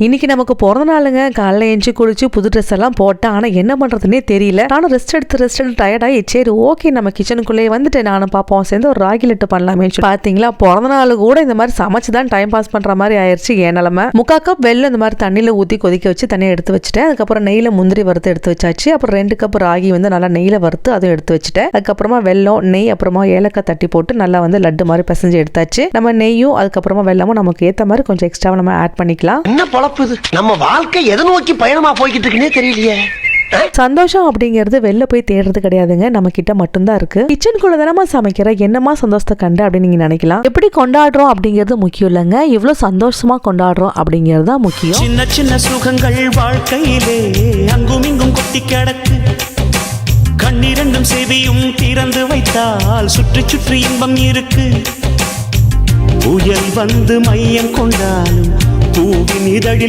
இன்னைக்கு நமக்கு பிறந்த நாளுங்க. காலைல எழுந்து குளிச்சு புது ட்ரெஸ் எல்லாம் போட்டேன். ஆனா என்ன பண்றதுன்னே தெரியல. நானும் ரெஸ்ட் எடுத்து டயர்டாகி சரி ஓகே நம்ம கிச்சனுக்குள்ளேயே வந்துட்டு நானும் பாப்பாவும் சேர்ந்து ஒரு ராகி லட்டு பண்ணலாமே. பாத்தீங்களா பிறந்த நாள் கூட இந்த மாதிரி சமைச்சுதான் டைம் பாஸ் பண்ற மாதிரி ஆயிடுச்சு என் நிலைமை. 3/4 கப் வெள்ளம் இந்த மாதிரி தண்ணியில ஊத்தி கொதிக்க வச்சு தனியாக எடுத்து வச்சுட்டேன். அதுக்கப்புறம் நெய்ல முந்திரி வறுத்து எடுத்து வச்சாச்சு. அப்புறம் 2 கப் ராகி வந்து நல்லா நெய்ல வறுத்து அதுவும் எடுத்து வச்சுட்டேன். அதுக்கப்புறமா வெல்லம் நெய் அப்புறமா ஏலக்காய் தட்டி போட்டு நல்லா வந்து லட்டு மாதிரி பிசைஞ்சு எடுத்தாச்சு. நம்ம நெய்யும் அதுக்கப்புறமா வெல்லமும் நமக்கு ஏற்ற மாதிரி கொஞ்சம் எக்ஸ்ட்ராவா நம்ம ஆட் பண்ணிக்கலாம். நம்ம வாழ்க்கை எதை நோக்கி பயணமா போய்கிட்டு இருக்குன்னே தெரியலையே. சந்தோஷம் அப்படிங்கிறது வெளில போய் தேடுறது கிடையாதுங்க, நம்ம கிட்ட மட்டும்தான் இருக்கு. கிச்சனுக்குள்ள தானமா சமைக்கிற என்னமா சந்தோஷத்தை கண்டு அப்படின்னு நீங்க நினைக்கலாம். எப்படி கொண்டாடுறோம் அப்படிங்கிறது முக்கியம் இல்லைங்க, எவ்வளவு சந்தோஷமா கொண்டாடுறோம் அப்படிங்கிறது தான் முக்கியம். சின்ன சின்ன சுகங்கள் வாழ்க்கையிலே அங்கும் இங்கும் கொட்டி கிடக்கு. கண்ணிரண்டும் செவியும் திறந்து வைத்தால் சுற்றி சுற்றி இன்பம் இருக்கு. புயல் வந்து மையம் கொண்டாலும் பூவின் இதழில்